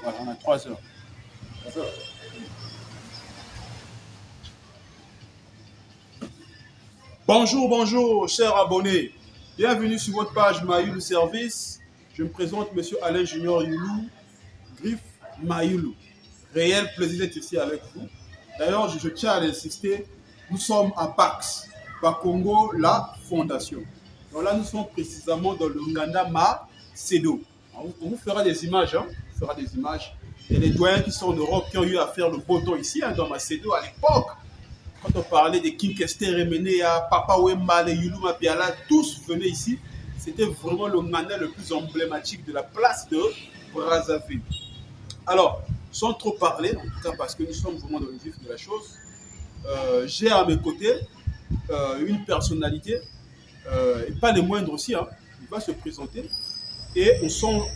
Voilà, on a 3 heures. Bonjour, bonjour, chers abonnés. Bienvenue sur votre page Mayoulou Service. Je me présente, Monsieur Alain Junior Youlou, Griffe Mayoulou. Réel plaisir d'être ici avec vous. D'ailleurs, je tiens à l'insister, nous sommes à Pax, Bakongo, la fondation. Donc là, nous sommes précisément dans le Nganda Macedo. On vous fera des images, hein? On fera des images. Il y a les doyens qui sont en Europe qui ont eu à faire le beau temps ici, hein, dans Macedo à l'époque. Quand on parlait de King Kester, Remenea, Papa Wemba, les Yulu Mapiala, tous venaient ici. C'était vraiment le Nganda le plus emblématique de la place de Brazzaville. Alors, sans trop parler, en tout cas parce que nous sommes vraiment dans le vif de la chose, j'ai à mes côtés une personnalité, et pas les moindres aussi, hein. Il va se présenter et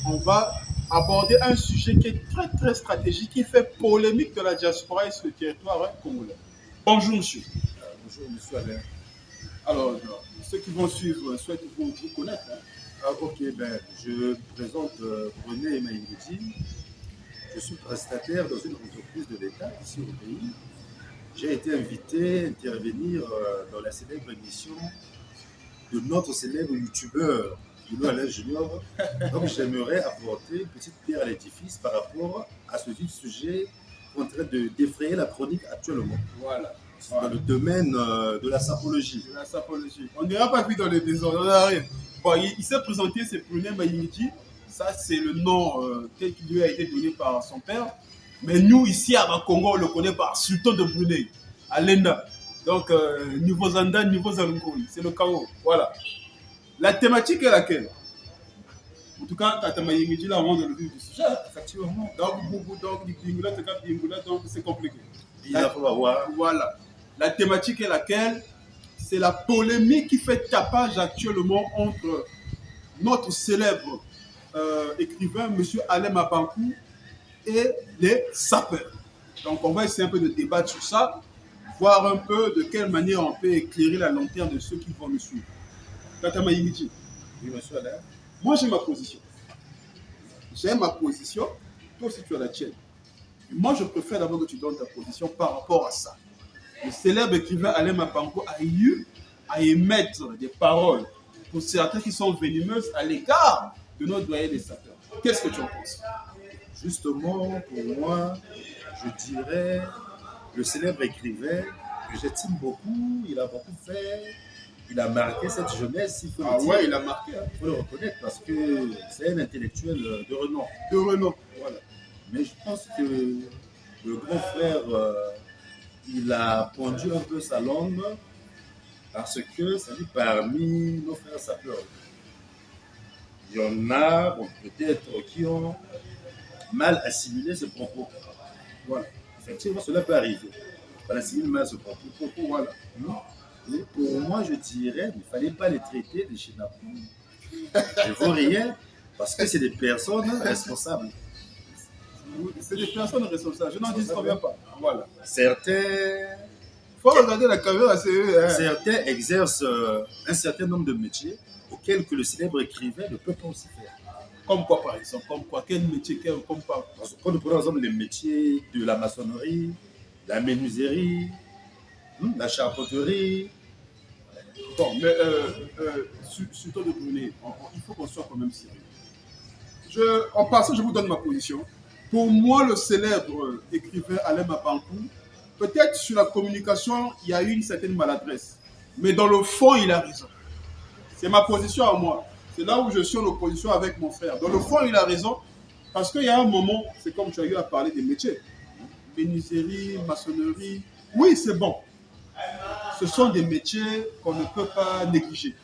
on va aborder un sujet qui est très très stratégique, qui fait polémique de la diaspora et sur le territoire congolais. Bonjour monsieur. Bonjour monsieur Alain. Alors, ceux qui vont suivre souhaitent vous connaître. Hein. Ok, je me présente René Maïngoti. Je suis prestataire dans une entreprise de l'État ici au pays. J'ai été invité à intervenir dans la célèbre émission de notre célèbre youtubeur, Youlou Alain Junior. Donc j'aimerais apporter une petite pierre à l'édifice par rapport à ce vif sujet en train de défrayer la chronique actuellement. Voilà. C'est dans le domaine de la sapologie. De la sapologie. On n'ira pas plus dans les désordres, on arrive. Bon, il s'est présenté, c'est René Maïngoti. Ça, c'est le nom tel qu'il lui a été donné par son père. Mais nous, ici à Bakongo, on le connaît par Sultan de Brunei, à Lenda. Donc, niveau Zanda, niveau Zalungoui, c'est le chaos. Voilà. La thématique est laquelle? En tout cas, Tata Maïngoti, là, on va dans le vif du sujet. Effectivement. Donc, c'est compliqué. Voilà. La thématique est laquelle? C'est la polémique qui fait tapage actuellement entre notre célèbre écrivain, M. Alain Mabankou, et les sapeurs. Donc, on va essayer un peu de débattre sur ça, voir un peu de quelle manière on peut éclairer la lanterne de ceux qui vont nous suivre. Tata Maïngoti. Oui, monsieur Alain. Moi, j'ai ma position. J'ai ma position. Toi aussi, tu as la tienne. Et moi, je préfère d'abord que tu donnes ta position par rapport à ça. Le célèbre écrivain Alain Mabankou a eu à émettre des paroles pour certains qui sont venimeuses à l'égard de nos doyens des sapeurs. Qu'est-ce que tu en penses? Justement, pour moi, je dirais le célèbre écrivain que j'estime beaucoup, il a beaucoup fait, il a marqué cette jeunesse, il faut le dire. Ouais, il a marqué. Il faut le reconnaître parce que c'est un intellectuel de renom. De renom, voilà. Mais je pense que le grand frère, il a pendu un peu sa langue parce que, ça dit, parmi nos frères sapeurs, il y en a, bon, peut-être, qui ont mal assimilé ce propos. Voilà. Effectivement, cela peut arriver. On assimile mal ce propos. Voilà. Et pour moi, je dirais qu'il ne fallait pas les traiter de chénapous. Je ne vois rien parce que c'est des personnes responsables. C'est des personnes responsables. Je n'en dis pas. Voilà. Certains. Il faut regarder la caméra, c'est eux. Hein. Certains exercent un certain nombre de métiers auxquels que le célèbre écrivain ne peut pas aussi faire. Comme quoi, par exemple? Comme quoi? Quel métier? Comme pas? Quand nous prenons, par exemple, les métiers de la maçonnerie, la menuiserie, la charpenterie. Bon, mais sur toi de Brunei, il faut qu'on soit quand même sérieux. En passant, je vous donne ma position. Pour moi, le célèbre écrivain Alain Mabankou, peut-être sur la communication, il y a eu une certaine maladresse. Mais dans le fond, il a raison. C'est ma position à moi. C'est là où je suis en opposition avec mon frère. Dans le fond, il a raison. Parce qu'il y a un moment, c'est comme tu as eu à parler des métiers. Menuiserie, maçonnerie. Oui, c'est bon. Ce sont des métiers qu'on ne peut pas négliger.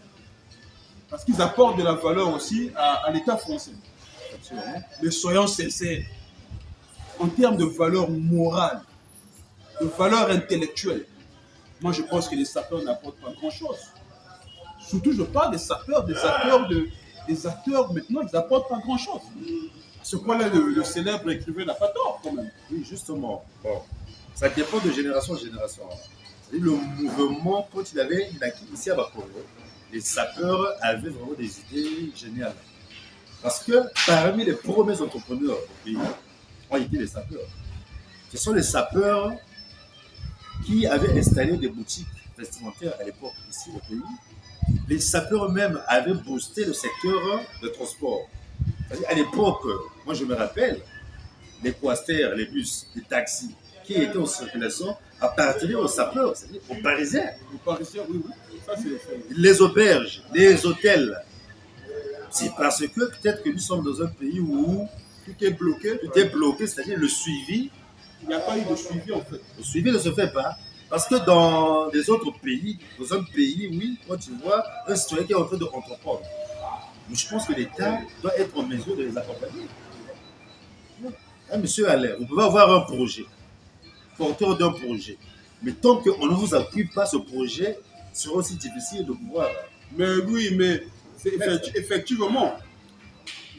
Parce qu'ils apportent de la valeur aussi à l'État français. Mais soyons sincères. En termes de valeur morale, de valeur intellectuelle, moi je pense que les sapeurs n'apportent pas grand-chose. Surtout, je parle des sapeurs, des acteurs maintenant, ils n'apportent pas grand-chose. À ce point-là, le célèbre écrivain n'a pas tort quand même. Oui, justement. Bon, ça dépend de génération en génération. Le mouvement, quand il a ici à Bakongo, les sapeurs avaient vraiment des idées géniales. Parce que parmi les premiers entrepreneurs au pays, ont été les sapeurs. Ce sont les sapeurs qui avaient installé des boutiques vestimentaires à l'époque ici au pays. Les sapeurs eux-mêmes avaient boosté le secteur de transport. C'est-à-dire, à l'époque, moi je me rappelle, les coasters, les bus, les taxis qui étaient en circulation appartenaient aux sapeurs, c'est-à-dire aux Parisiens. Les Parisiens, oui, oui. Ça, Les auberges, les hôtels. C'est parce que peut-être que nous sommes dans un pays où tout est bloqué. tout est bloqué, c'est-à-dire le suivi. Il n'y a pas eu de suivi en fait. Le suivi ne se fait pas. Parce que dans des autres pays, dans un pays, oui, quand tu vois un citoyen qui est en train d'entreprendre, mais je pense que l'État doit être en mesure de les accompagner. Hein, monsieur Alain, vous pouvez avoir un projet, porteur d'un projet, mais tant qu'on ne vous appuie pas ce projet, ce sera aussi difficile de pouvoir. Mais oui, mais effectivement,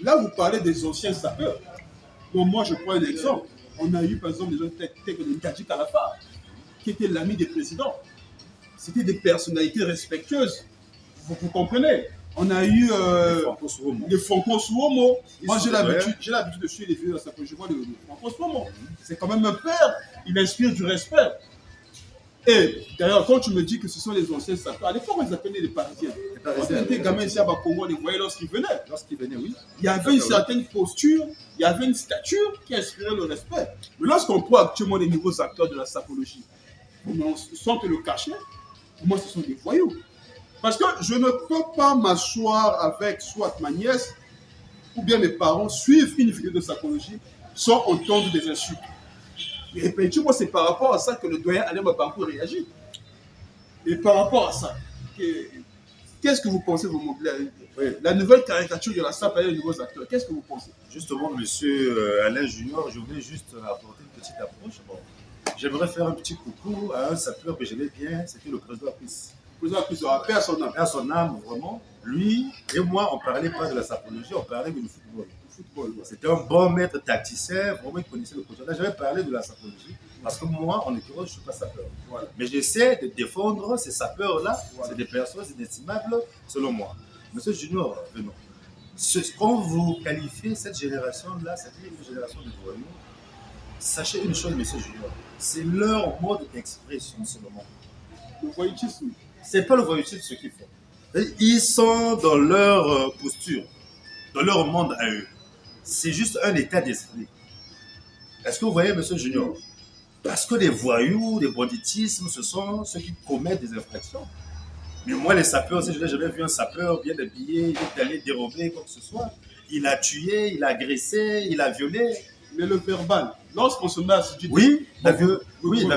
là vous parlez des anciens sapeurs. Bon, moi je prends un exemple. On a eu par exemple des gens tels que Ndjadji Kalafa, qui était l'ami des présidents. C'était des personnalités respectueuses. Vous comprenez? On a eu le Franco Suomo. Moi, j'ai l'habitude de suivre les vidéos de ça. Je vois le Franco Suomo. C'est quand même un père. Il inspire du respect. Et d'ailleurs, quand tu me dis que ce sont les anciens sapeurs, à l'époque, on les appelait les Parisiens. Quand on était gamin ici à Bakongo, on les voyait lorsqu'ils venaient. Lorsqu'ils venaient, oui. Il y avait une certaine posture, il y avait une stature qui inspirait le respect. Mais lorsqu'on prend actuellement les nouveaux acteurs de la sapologie, sans te le cacher, pour moi, ce sont des voyous. Parce que je ne peux pas m'asseoir avec soit ma nièce ou bien mes parents, suivre une vidéo de sapologie sans entendre des insultes. Et effectivement, c'est par rapport à ça que le doyen Alain Mabankou réagit. Et par rapport à ça, qu'est-ce que vous pensez, la nouvelle caricature de la SAP et les nouveaux acteurs, qu'est-ce que vous pensez? Justement, monsieur Alain Junior, je voulais juste apporter une petite approche. Bon, j'aimerais faire un petit coucou à un sapeur que j'aimais bien, c'était le président Apis. Le président Apis aura paix à son âme. À son âme, vraiment. Lui et moi, on ne parlait pas de la sapologie, on parlait du football. C'était un bon maître tacticien, vraiment il connaissait le projet. Là, j'avais parlé de la sapologie, parce que moi, en l'occurrence, je ne suis pas sapeur. Voilà. Mais j'essaie de défendre ces sapeurs-là, voilà. C'est des personnes inestimables, selon moi. Monsieur Junior, venons. Quand vous qualifiez cette génération-là, c'est-à-dire une génération de voyous, sachez une chose, monsieur Junior, c'est leur mode d'expression, selon moi. Le voyoutisme. C'est pas le voyoutisme ce qu'ils font. Ils sont dans leur posture, dans leur monde à eux. C'est juste un état d'esprit. Est-ce que vous voyez, monsieur Junior? Parce que les voyous, les banditismes, ce sont ceux qui commettent des infractions. Mais moi, les sapeurs, si je n'ai jamais vu un sapeur bien habillé, il est allé dérober quoi que ce soit. Il a tué, il a agressé, il a violé. Mais le verbal, lorsqu'on se met à se dire... Oui, la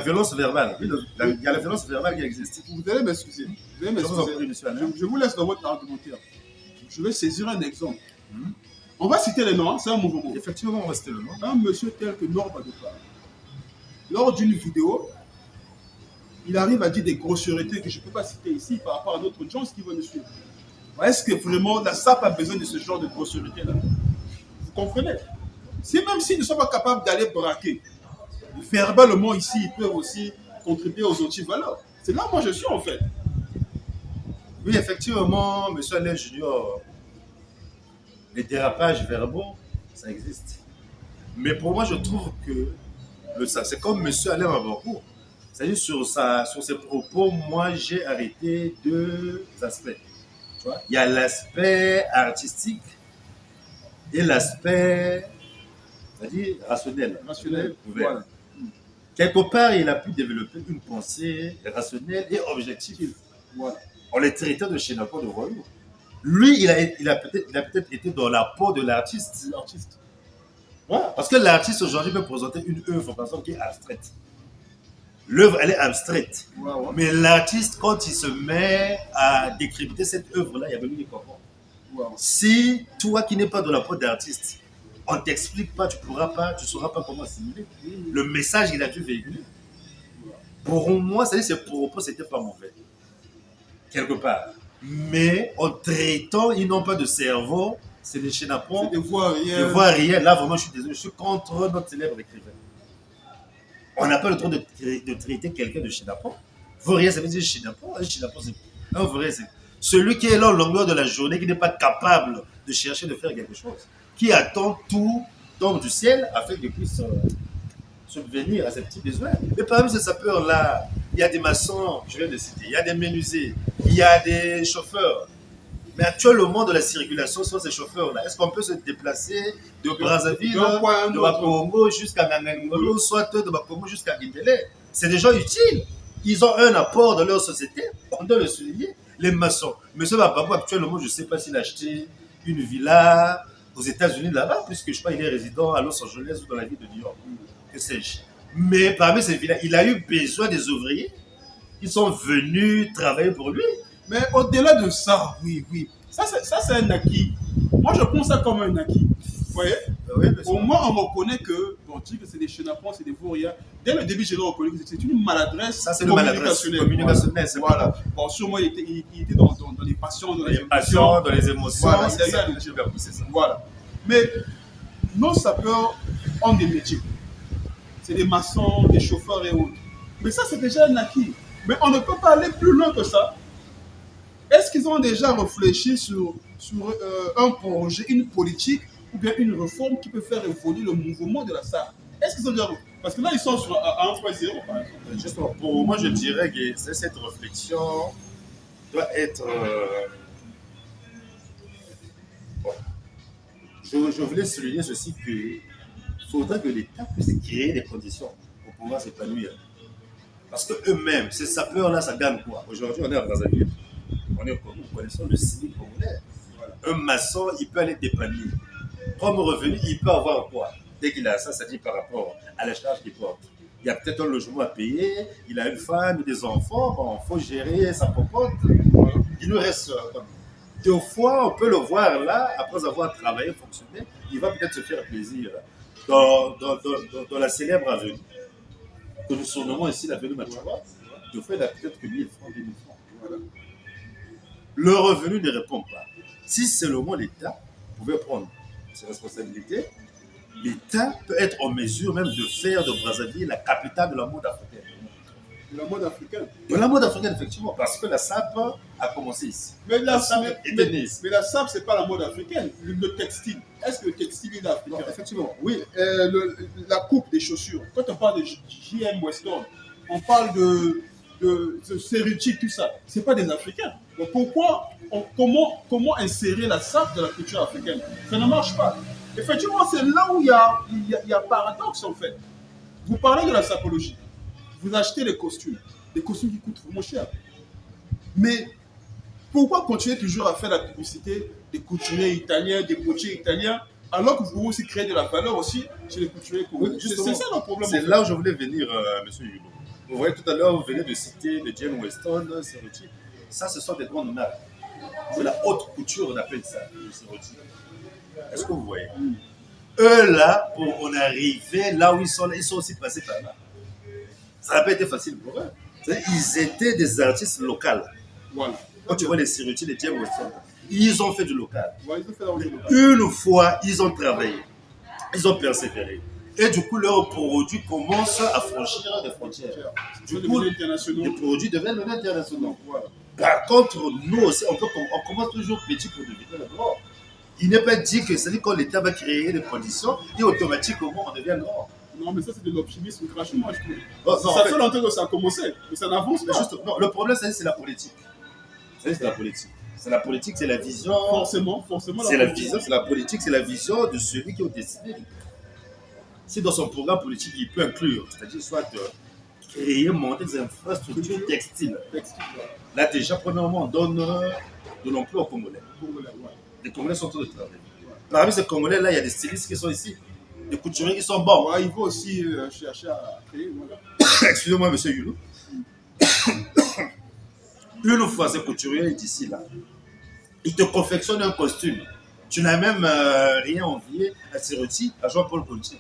violence verbale. Oui, il y a la violence verbale qui existe. Vous allez m'excuser. Je vous laisse dans votre argumentaire. Je vais saisir un exemple. On va citer les noms, c'est un mouvement. Effectivement, on va citer le nom. Un monsieur tel que Norba Depar, lors d'une vidéo, il arrive à dire des grossièretés que je ne peux pas citer ici par rapport à d'autres gens qui vont nous suivre. Est-ce que vraiment la SAP a besoin de ce genre de grossièreté-là? Vous comprenez? Même s'ils ne sont pas capables d'aller braquer, verbalement ici, ils peuvent aussi contribuer aux antivaleurs. C'est là où moi je suis en fait. Oui, effectivement, M. Alain Junior, les dérapages verbaux, ça existe. Mais pour moi, je trouve que c'est comme M. Alain Mabankou. C'est-à-dire sur ses propos, moi j'ai arrêté deux aspects. Tu vois? Il y a l'aspect artistique et l'aspect, c'est-à-dire rationnel. Voilà. Quelque part, il a pu développer une pensée rationnelle et objective. Voilà. On les traitait de chénapans de voyous. Lui, il a peut-être été dans la peau de l'artiste. Voilà. Parce que l'artiste aujourd'hui peut présenter une œuvre, par exemple, qui est abstraite. L'œuvre, elle est abstraite. Ouais. Mais l'artiste, quand il se met à décrypter cette œuvre-là, il y a besoin de comprendre. Ouais. Si toi qui n'es pas dans la peau d'artiste, on ne t'explique pas, tu ne sauras pas comment assimiler. Le message qu'il a dû véhiculer. Pour moi, ses propos, c'était pas mauvais. Quelque part. Mais en traitant, ils n'ont pas de cerveau, c'est des chénapons. C'est des voix réelles. Des voix réelles. Là, vraiment, je suis désolé, je suis contre notre célèbre écrivain. On n'a pas le droit de traiter quelqu'un de chénapon. Vaurien, ça veut dire chénapon. Un chénapon, c'est un vrai. C'est celui qui est là au longueur de la journée, qui n'est pas capable de chercher de faire quelque chose. Qui attend tout tombe du ciel afin qu'ils puissent subvenir à ces petits besoins. Mais parmi ces sapeurs-là, il y a des maçons, je viens de citer, il y a des menuisiers, il y a des chauffeurs. Mais actuellement, de la circulation sur ces chauffeurs-là, est-ce qu'on peut se déplacer de Brazzaville, de Bakongo jusqu'à Nanangolo, soit de Bakongo jusqu'à Guindélé? C'est des gens utiles. Ils ont un apport dans leur société, on doit le souligner. Les maçons. Monsieur Bababou, actuellement, je ne sais pas s'il a acheté une villa aux États-Unis là-bas, puisque je crois qu'il est résident à Los Angeles ou dans la ville de New York. Que sais-je. Mais parmi ces villas, il a eu besoin des ouvriers. Ils sont venus travailler pour lui. Mais au-delà de ça, oui, oui. Ça, c'est un acquis. Moi, je pense ça comme un acquis. Vous voyez? Oui, au moins, on reconnaît que, on dit que c'est des chenapans, c'est des vauriens. Dès le début, je l'ai reconnu que c'est une maladresse ça, c'est communicationnelle. Communicationnelle, c'est voilà. Bon, sûrement, il était dans les passions, dans les passions, dans les émotions. Voilà, c'est ça. Voilà. Mais nos sapeurs ont des métiers. C'est des maçons, des chauffeurs et autres. Mais ça, c'est déjà un acquis. Mais on ne peut pas aller plus loin que ça. Est-ce qu'ils ont déjà réfléchi sur un projet, une politique ou bien une réforme qui peut faire évoluer le mouvement de la SAR? Est-ce qu'ils ont déjà... Parce que là, ils sont à 1.0 par exemple. Justement, pour moi, je dirais que cette réflexion doit être... Bon. Je voulais souligner ceci qu'il faudrait que l'État puisse créer des conditions pour pouvoir s'épanouir. Parce qu'eux-mêmes, ces sapeurs-là, ça gagne quoi? Aujourd'hui, on est à Brazzaville. On est comme nous connaissons le cycle congolais. Voilà. Un maçon, il peut aller dépanner. Comme revenu, il peut avoir quoi? Dès qu'il a ça, ça dit par rapport à la charge qu'il porte. Il y a peut-être un logement à payer, il a une femme, des enfants, bon, il faut gérer sa popote. Voilà. Il nous reste. Deux fois, on peut le voir là, après avoir travaillé, fonctionné, il va peut-être se faire plaisir. Dans la célèbre avenue, que nous surnommons ici l'avenue Machoua, deux fois, il a peut-être que 1000 francs, 2000 francs. Voilà. Le revenu ne répond pas. Si seulement l'État pouvait prendre ses responsabilités, l'État peut être en mesure même de faire de Brazzaville la capitale de la mode africaine. De la mode africaine? De la mode africaine, effectivement, parce que la SAP a commencé ici. Mais la SAP, ce n'est pas la mode africaine. Le textile, est-ce que le textile est africain? Non, effectivement, oui. La coupe des chaussures, quand on parle de JM Weston, on parle de Serruti, tout ça, ce n'est pas des Africains. Donc pourquoi, comment insérer la SAP dans la culture africaine? Ça ne marche pas. Effectivement, c'est là où il y a paradoxe en fait. Vous parlez de la sapologie, vous achetez des costumes qui coûtent vraiment cher. Mais pourquoi continuer toujours à faire la publicité des couturiers italiens, des potiers italiens, alors que vous pouvez aussi créer de la valeur aussi chez les couturiers congolais? C'est ça le problème. C'est là où je voulais venir, monsieur Yulo. Vous voyez tout à l'heure, vous venez de citer le Jane Weston, Serruti. Ça, ce sont des grandes marques. C'est la haute couture, on appelle ça, le Serruti. Est-ce que vous voyez? Eux, là, pour en arriver là où ils sont aussi passés par là. Ça n'a pas été facile pour eux. Ils étaient des artistes locaux. Voilà. Quand tu vois les Serruti, les Jane Weston, ils ont fait du local. Ouais, Une fois, ils ont travaillé. Ils ont persévéré. Et du coup, leurs produits commencent à franchir des frontières. Du coup, les produits deviennent internationaux. Voilà. Par contre, nous aussi, on commence toujours petit pour devenir grand. Il n'est pas dit que c'est quand l'État va créer des conditions et automatiquement on devient grand. Non, mais ça, c'est de l'optimisme craché, moi, je trouve. Ça fait longtemps que ça a commencé, mais ça n'avance pas. Non, le problème, c'est la politique. C'est la politique. C'est la politique, c'est la vision. Forcément. C'est la vision, c'est la politique, c'est la vision de celui qui est décidé. Si dans son programme politique, il peut inclure, c'est-à-dire soit créer, monter des infrastructures textiles. Là, déjà, premièrement, on donne de l'emploi aux Congolais. Les Congolais sont en train de travailler. Parmi ces Congolais-là, il y a des stylistes qui sont ici, des couturiers qui sont bons. Ouais, il faut aussi chercher à créer. Voilà. Excusez-moi, monsieur Yulo. Une fois ces couturiers d'ici là, ils te confectionnent un costume. Tu n'as même rien envié à Serruti, à Jean-Paul Gaultier.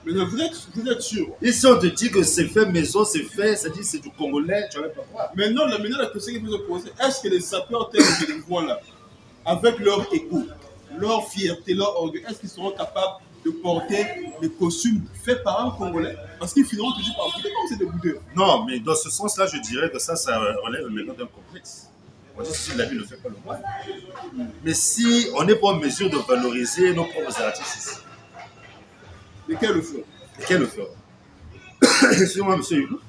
Mais vous êtes sûr? Ici, on te dit que c'est fait maison, c'est fait, ça dit c'est du Congolais, tu ne vas pas croire. Maintenant, la question qu'il faut se poser, est-ce que les sapeurs tels que je les vois là, avec leur égo, leur fierté, leur orgueil, est-ce qu'ils seront capables de porter des costumes faits par un Congolais? Parce qu'ils finiront toujours par bouder comme c'est des boudeurs. Non, mais dans ce sens-là, je dirais que ça relève maintenant d'un complexe. On dit que si la vie ne fait pas le mal. Mais si on n'est pas en mesure de valoriser nos propres artistes ici, Lesquels le feront? Lesquels le feront? Excusez-moi, monsieur Hulot.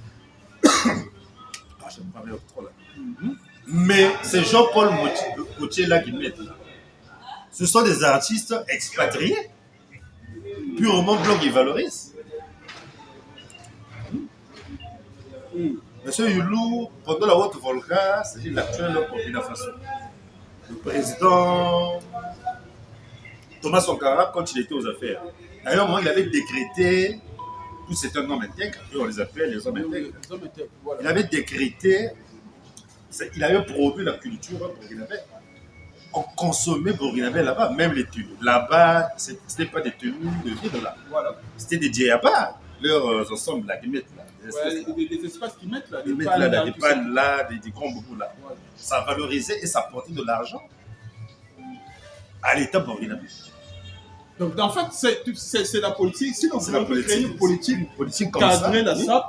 Ah, j'aime pas bien trop là. Mais c'est Jean-Paul Gaultier là qui met là. Ce sont des artistes expatriés, purement blancs qui valorisent. Monsieur Hulot, pendant la haute Volga, c'est-à-dire l'actuel Burkina Faso. Le président Thomas Sankara, quand il était aux affaires, d'ailleurs, moi, il avait décrété, tous c'est un homme intègre, on les appelle les hommes intègres. Voilà. Il avait décrété, il avait produit la culture burkinabé. On consommait burkinabé là-bas, même les tenues. Là-bas, ce n'était pas des tenues de ville là. Voilà. C'était des djellabas, leurs ensembles là, qu'ils mettent là. Des espaces qu'ils mettent là. Des pannes là, des grands boubous là. Voilà. Ça valorisait et ça apportait de l'argent à l'État burkinabé. Donc, en fait, c'est la politique. Si on veut créer une politique comme cadrer ça, la SAP,